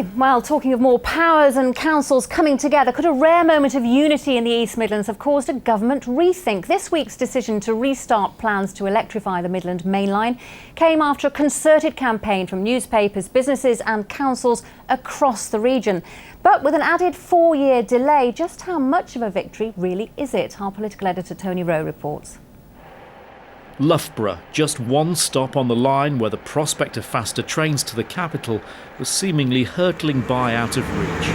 OK, well, talking of more powers and councils coming together, could a rare moment of unity in the East Midlands have caused a government rethink? This week's decision to restart plans to electrify the Midland Mainline came after a concerted campaign from newspapers, businesses and councils across the region. But with an added 4-year delay, just how much of a victory really is it? Our political editor Tony Rowe reports. Loughborough, just one stop on the line where the prospect of faster trains to the capital was seemingly hurtling by out of reach.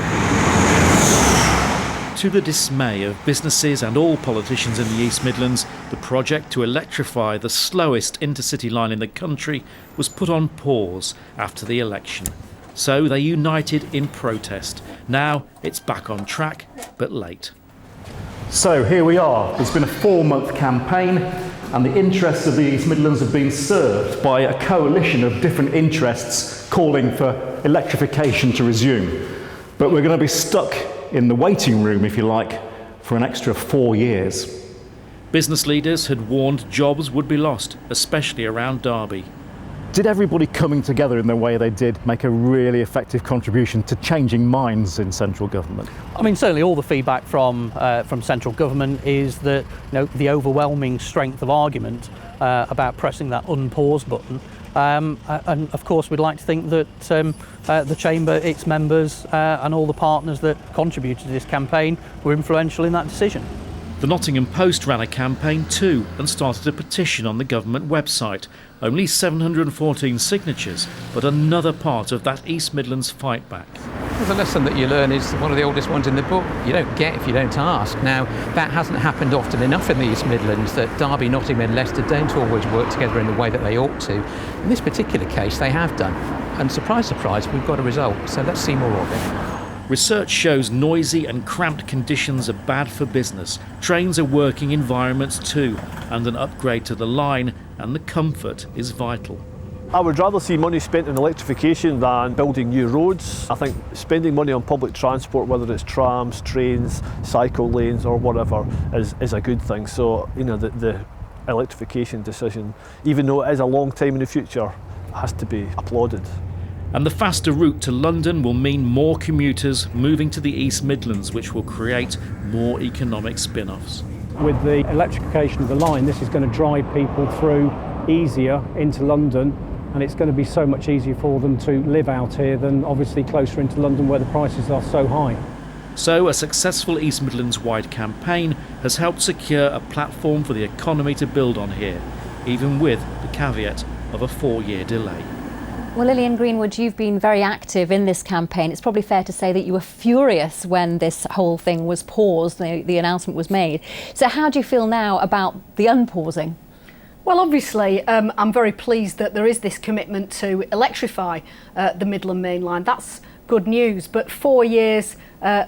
To the dismay of businesses and all politicians in the East Midlands, the project to electrify the slowest intercity line in the country was put on pause after the election. So they united in protest. Now it's back on track, but late. So here we are. It's been a 4-month campaign, and the interests of the East Midlands have been served by a coalition of different interests calling for electrification to resume. But we're going to be stuck in the waiting room, if you like, for an extra 4 years. Business leaders had warned jobs would be lost, especially around Derby. Did everybody coming together in the way they did make a really effective contribution to changing minds in central government? I mean, certainly all the feedback from central government is that the overwhelming strength of argument about pressing that unpause button. And of course, we'd like to think that the Chamber, its members and all the partners that contributed to this campaign were influential in that decision. The Nottingham Post ran a campaign too and started a petition on the government website. Only 714 signatures, but another part of that East Midlands fight back. Well, the lesson that you learn is one of the oldest ones in the book. You don't get if you don't ask. Now, that hasn't happened often enough in the East Midlands, that Derby, Nottingham and Leicester don't always work together in the way that they ought to. In this particular case, they have done. And surprise, surprise, we've got a result. So let's see more of it. Research shows noisy and cramped conditions are bad for business. Trains are working environments too, and an upgrade to the line and the comfort is vital. I would rather see money spent in electrification than building new roads. I think spending money on public transport, whether it's trams, trains, cycle lanes or whatever, is a good thing. So, the electrification decision, even though it is a long time in the future, has to be applauded. And the faster route to London will mean more commuters moving to the East Midlands, which will create more economic spin-offs. With the electrification of the line, this is going to drive people through easier into London, and it's going to be so much easier for them to live out here than obviously closer into London where the prices are so high. So a successful East Midlands-wide campaign has helped secure a platform for the economy to build on here, even with the caveat of a 4-year delay. Well, Lillian Greenwood, you've been very active in this campaign. It's probably fair to say that you were furious when this whole thing was paused, the announcement was made. So how do you feel now about the unpausing? Well, obviously, I'm very pleased that there is this commitment to electrify the Midland Mainline. That's good news. But 4 years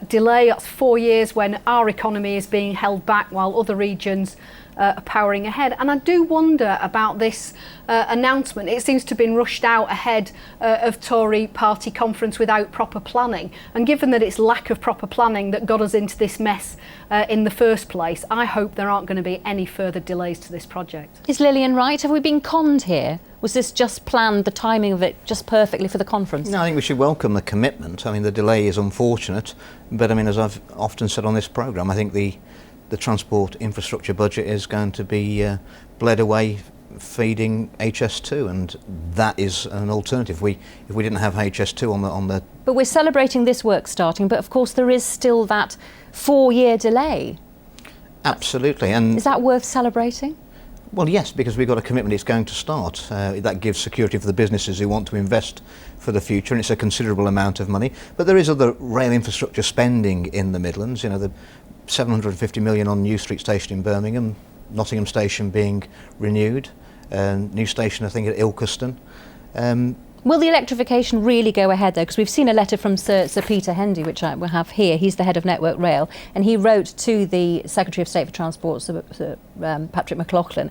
delay, that's 4 years when our economy is being held back while other regions are powering ahead. And I do wonder about this announcement. It seems to have been rushed out ahead of Tory party conference without proper planning. And given that it's lack of proper planning that got us into this mess in the first place, I hope there aren't going to be any further delays to this project. Is Lillian right? Have we been conned here? Was this just planned, the timing of it, just perfectly for the conference? No, I think we should welcome the commitment. I mean, the delay is unfortunate, but I mean, as I've often said on this programme, I think the transport infrastructure budget is going to be bled away feeding HS2, and that is an alternative. If we didn't have HS2 on the... But we're celebrating this work starting, but of course there is still that 4-year delay. Absolutely. And is that worth celebrating? Well, yes, because we've got a commitment it's going to start. That gives security for the businesses who want to invest for the future, and it's a considerable amount of money. But there is other rail infrastructure spending in the Midlands. The 750 million on New Street Station in Birmingham, Nottingham Station being renewed, new station I think at Ilkeston. Will the electrification really go ahead though? Because we've seen a letter from Sir Peter Hendy, which I will have here. He's the head of Network Rail, and he wrote to the Secretary of State for Transport, Sir Patrick McLaughlin,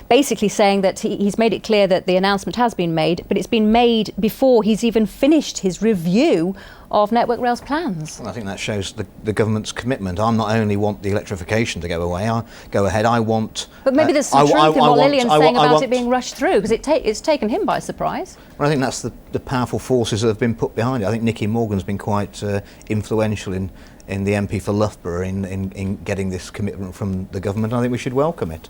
basically saying that he's made it clear that the announcement has been made, but it's been made before he's even finished his review of Network Rail's plans. Well, I think that shows the government's commitment. I not only want the electrification to go ahead, I want... But maybe there's some truth in what Lillian's saying about it being rushed through, because it's taken him by surprise. Well, I think that's the powerful forces that have been put behind it. I think Nicky Morgan's been quite influential in the MP for Loughborough in getting this commitment from the government. I think we should welcome it.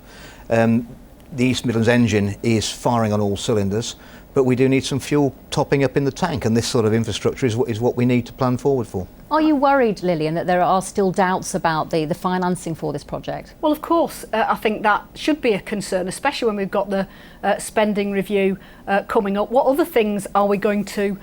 The East Midlands engine is firing on all cylinders, but we do need some fuel topping up in the tank, and this sort of infrastructure is what we need to plan forward for. Are you worried, Lillian, that there are still doubts about the financing for this project? Well, of course, I think that should be a concern, especially when we've got the spending review coming up. What other things are we going to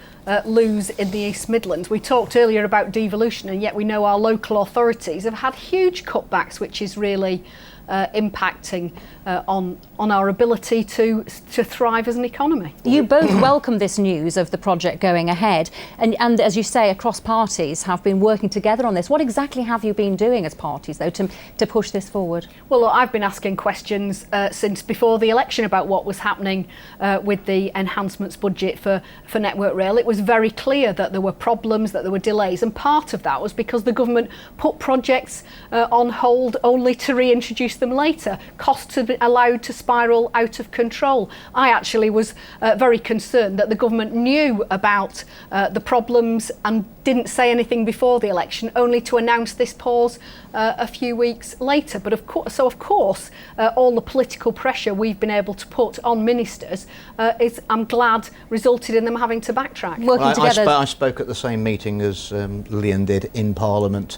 lose in the East Midlands? We talked earlier about devolution, and yet we know our local authorities have had huge cutbacks, which is really impacting on our ability to thrive as an economy. You both welcome this news of the project going ahead, and as you say, across parties have been working together on this. What exactly have you been doing as parties, though, to push this forward? Well, look, I've been asking questions since before the election about what was happening with the enhancements budget for Network Rail. It was very clear that there were problems, that there were delays, and part of that was because the government put projects on hold only to reintroduce them later. Costs had been allowed to spiral out of control. I actually was very concerned that the government knew about the problems and didn't say anything before the election, only to announce this pause a few weeks later. But of course, all the political pressure we've been able to put on ministers is, I'm glad, resulted in them having to backtrack. I spoke at the same meeting as Lillian did in Parliament,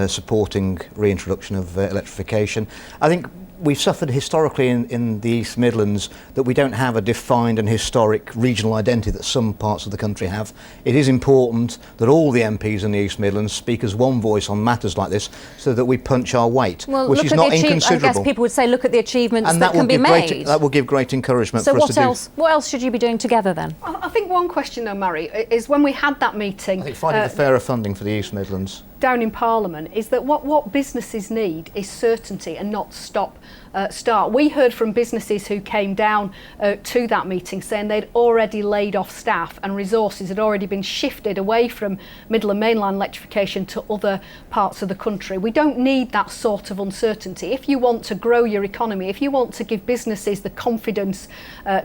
supporting reintroduction of electrification. I think we've suffered historically in the East Midlands that we don't have a defined and historic regional identity that some parts of the country have. It is important that all the MPs in the East Midlands speak as one voice on matters like this, so that we punch our weight, which is not inconsiderable. I guess people would say, look at the achievements that can be made. That will give great encouragement for us to do. So what else should you be doing together then? I think one question though, Mary, is when we had that meeting... I think finding the fairer funding for the East Midlands. Down in Parliament, is that what businesses need is certainty and not start. We heard from businesses who came down to that meeting saying they'd already laid off staff and resources had already been shifted away from Midland Mainline electrification to other parts of the country. We don't need that sort of uncertainty. If you want to grow your economy, if you want to give businesses the confidence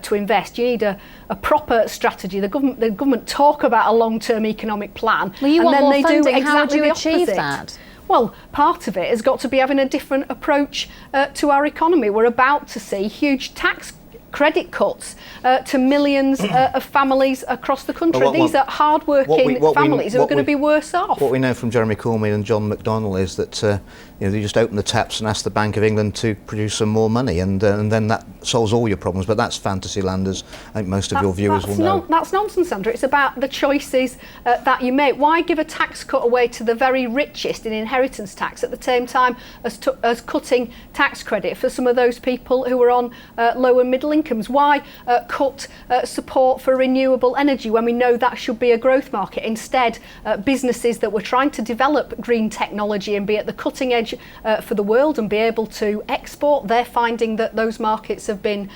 to invest, you need a proper strategy. The government talk about a long-term economic plan, well, you and want then more they funding. do exactly How do you the achieve opposite. that? Well, part of it has got to be having a different approach to our economy. We're about to see huge tax credit cuts to millions of families across the country. These are hard-working families who are going to be worse off. What we know from Jeremy Cormier and John McDonnell is that you just open the taps and ask the Bank of England to produce some more money, and then that solves all your problems. But that's fantasy land, as I think most of your viewers will know. That's nonsense, Sandra. It's about the choices that you make. Why give a tax cut away to the very richest in inheritance tax at the same time as cutting tax credit for some of those people who are on low and middle incomes? Why cut support for renewable energy when we know that should be a growth market? Instead, businesses that were trying to develop green technology and be at the cutting edge for the world and be able to export, they're finding that those markets have been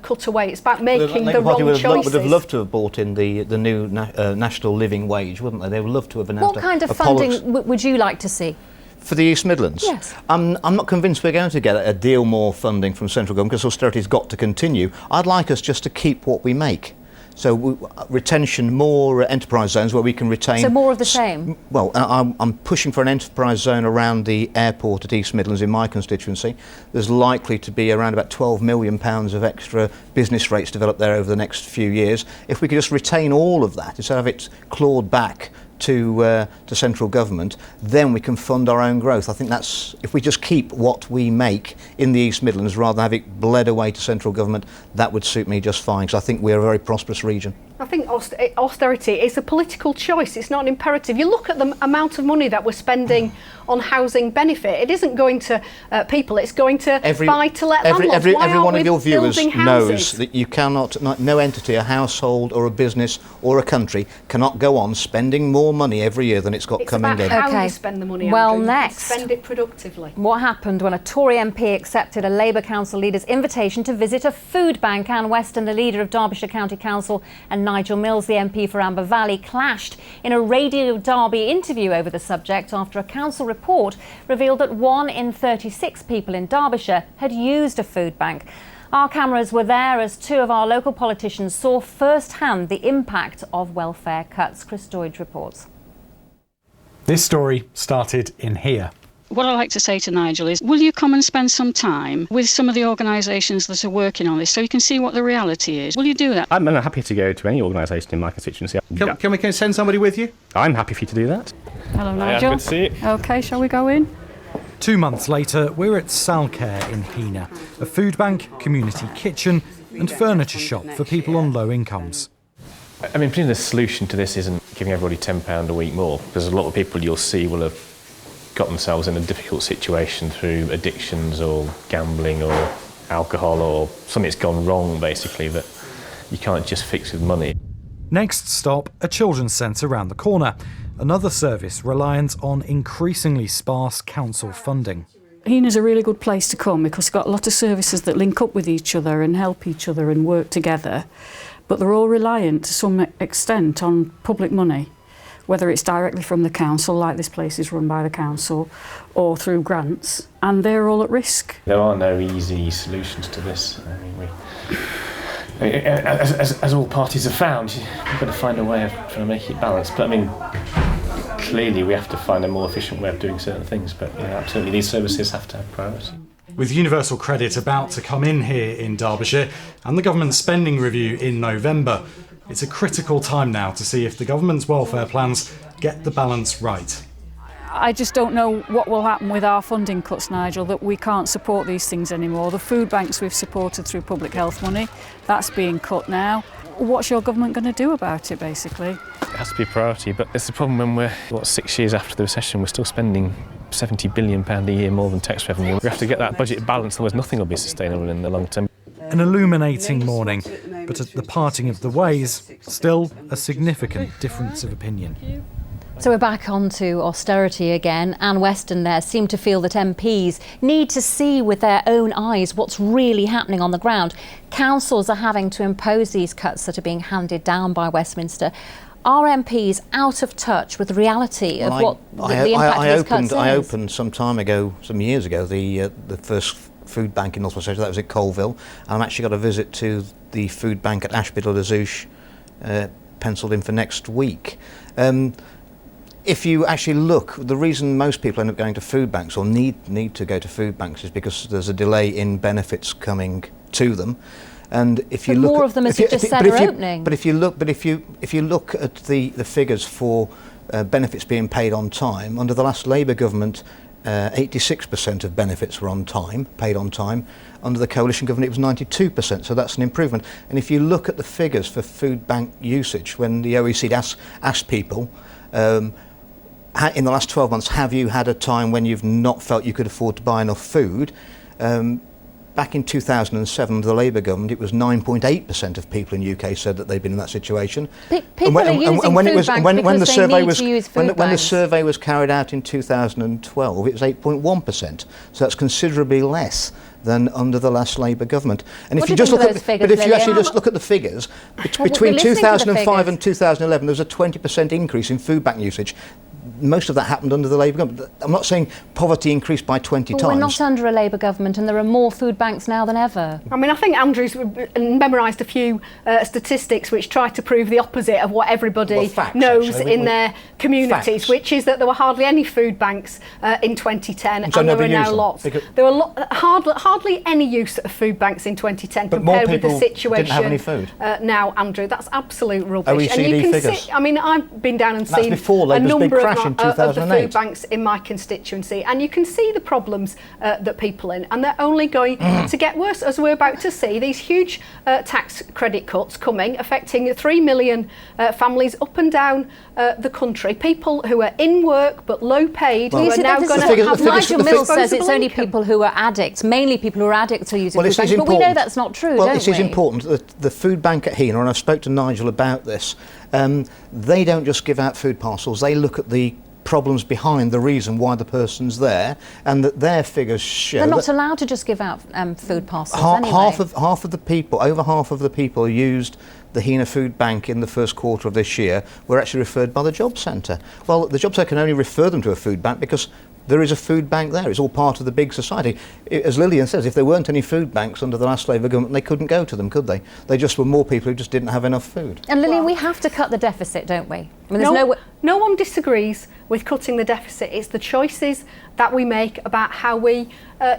cut away. It's about making the wrong choices. Would have loved to have bought in the new national living wage, wouldn't they? They would love to have announced. What kind of funding would you like to see? For the East Midlands? Yes. I'm not convinced we're going to get a deal more funding from central government because austerity's got to continue. I'd like us just to keep what we make. So retention, more enterprise zones where we can retain... So more of the same? Well, I'm pushing for an enterprise zone around the airport at East Midlands in my constituency. There's likely to be around about £12 million of extra business rates developed there over the next few years. If we could just retain all of that instead of it clawed back to central government, then we can fund our own growth. I think that's, if we just keep what we make in the East Midlands rather than have it bled away to central government, that would suit me just fine, because I think we're a very prosperous region. I think austerity is a political choice, it's not an imperative. You look at the amount of money that we're spending on housing benefit, it isn't going to people, it's going to buy-to-let landlords. Every one of your viewers knows that you cannot, no entity, a household or a business or a country cannot go on spending more money every year than it's got coming in. It's about how you spend the money, well, Andrew. next, spend it productively. What happened when a Tory MP accepted a Labour council leader's invitation to visit a food bank? Anne Weston, the leader of Derbyshire County Council, and Nigel Mills, the MP for Amber Valley, clashed in a Radio Derby interview over the subject after a council report revealed that 1 in 36 people in Derbyshire had used a food bank. Our cameras were there as two of our local politicians saw firsthand the impact of welfare cuts. Chris Doidge reports. This story started in here. What I'd like to say to Nigel is, will you come and spend some time with some of the organisations that are working on this so you can see what the reality is? Will you do that? I'm happy to go to any organisation in my constituency. Can we send somebody with you? I'm happy for you to do that. Hello, Nigel. Good to see you. OK, shall we go in? 2 months later, we're at Salcare in Hena, a food bank, community kitchen and furniture shop for people on low incomes. I mean, the solution to this isn't giving everybody £10 a week more, because a lot of people you'll see will have got themselves in a difficult situation through addictions or gambling or alcohol, or something's gone wrong, basically, that you can't just fix with money. Next stop, a children's centre round the corner, another service reliant on increasingly sparse council funding. Hena's a really good place to come because it's got a lot of services that link up with each other and help each other and work together, but they're all reliant to some extent on public money, whether it's directly from the council, like this place is run by the council, or through grants, and they're all at risk. There are no easy solutions to this. I mean, as all parties have found, you've got to find a way of trying to make it balanced. But I mean, clearly we have to find a more efficient way of doing certain things, but absolutely these services have to have priority. With universal credit about to come in here in Derbyshire and the government spending review in November, it's a critical time now to see if the government's welfare plans get the balance right. I just don't know what will happen with our funding cuts, Nigel, that we can't support these things anymore. The food banks we've supported through public health money, that's being cut now. What's your government going to do about it, basically? It has to be a priority, but it's the problem when we're, 6 years after the recession, we're still spending £70 billion a year more than tax revenue. We have to get that budget balanced, otherwise nothing will be sustainable in the long term. An illuminating morning, but at the parting of the ways, still a significant difference of opinion. So we're back onto austerity again. Anne Weston there seemed to feel that MPs need to see with their own eyes what's really happening on the ground. Councils are having to impose these cuts that are being handed down by Westminster. Are MPs out of touch with the reality of what the impact of these cuts is? I opened some time ago, some years ago, the first food bank in North West Asia. That was at Colville, and I've actually got a visit to the food bank at Ashby-le-Zouch penciled in for next week. If you actually look, the reason most people end up going to food banks or need to go to food banks is because there's a delay in benefits coming to them. And if you look, more of them, as you just said, are opening. But if you look at the figures for benefits being paid on time, under the last Labour government, 86% of benefits were paid on time. Under the coalition government, it was 92%. So that's an improvement. And if you look at the figures for food bank usage, when the OECD asked people, in the last 12 months, have you had a time when you've not felt you could afford to buy enough food? Back in 2007, under the Labour government, it was 9.8% of people in the UK said that they'd been in that situation. People are using food banks because they need to use food banks. When the survey was carried out in 2012, it was 8.1%. So that's considerably less than under the last Labour government. And if you just look at, but if you actually just look at the figures, between 2005 and 2011, there was a 20% increase in food bank usage. Most of that happened under the Labour government. I'm not saying poverty increased by 20 times. We're not under a Labour government, and there are more food banks now than ever. I mean, I think Andrew's memorised a few statistics which try to prove the opposite of what everybody knows in their communities, which is that there were hardly any food banks in 2010, and there are now lots. There were hardly any use of food banks in 2010 compared with the situation didn't have any food. Now, Andrew. That's absolute rubbish. OECD and you can figures. see, I mean, I've been down and seen a number of the food banks in my constituency, and you can see the problems that people in, and they're only going to get worse, as we're about to see these huge tax credit cuts coming, affecting 3 million families up and down the country. People who are in work but low paid, who are now going to have Nigel Mills says it's only people who are addicts, mainly people who are addicts who are using food banks, but we know that's not true, don't we? Well, this is important. The food bank at Hena, and I've spoke to Nigel about this, they don't just give out food parcels, they look at the problems behind the reason why the person's there, and that their figures show they're not allowed to just give out food parcels anyway. Half of the people, over half of the people who used the Hena Food Bank in the first quarter of this year were actually referred by the Job Centre. Well, the Job Centre can only refer them to a food bank because there is a food bank there. It's all part of the big society. As Lillian says, if there weren't any food banks under the last Labour government, they couldn't go to them, could they? They just were more people who just didn't have enough food. And Lillian, we have to cut the deficit, don't we? I mean, no one disagrees with cutting the deficit. It's the choices that we make about how we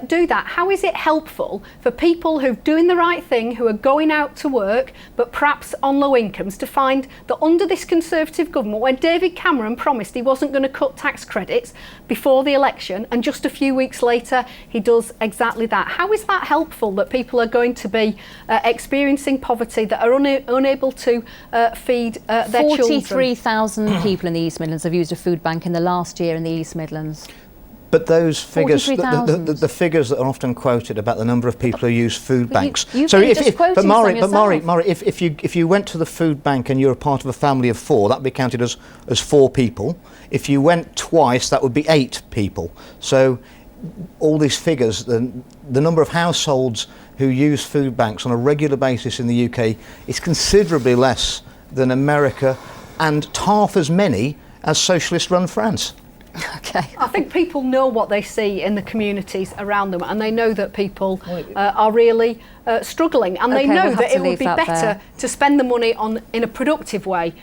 do that. How is it helpful for people who are doing the right thing, who are going out to work, but perhaps on low incomes, to find that under this Conservative government, when David Cameron promised he wasn't going to cut tax credits before the election, and just a few weeks later he does exactly that? How is that helpful, that people are going to be experiencing poverty, that are unable to feed their children? 43,000 people in the East Midlands have used a food bank in the last year in the East Midlands. But those figures, the figures that are often quoted about the number of people who use food banks. But Maury, if you went to the food bank and you're a part of a family of 4, that'd be counted as 4 people. If you went twice, that would be 8 people. So all these figures, the number of households who use food banks on a regular basis in the UK is considerably less than America, and half as many as socialist-run France. Okay. I think people know what they see in the communities around them, and they know that people are really struggling, and they know that it would be better to spend the money in a productive way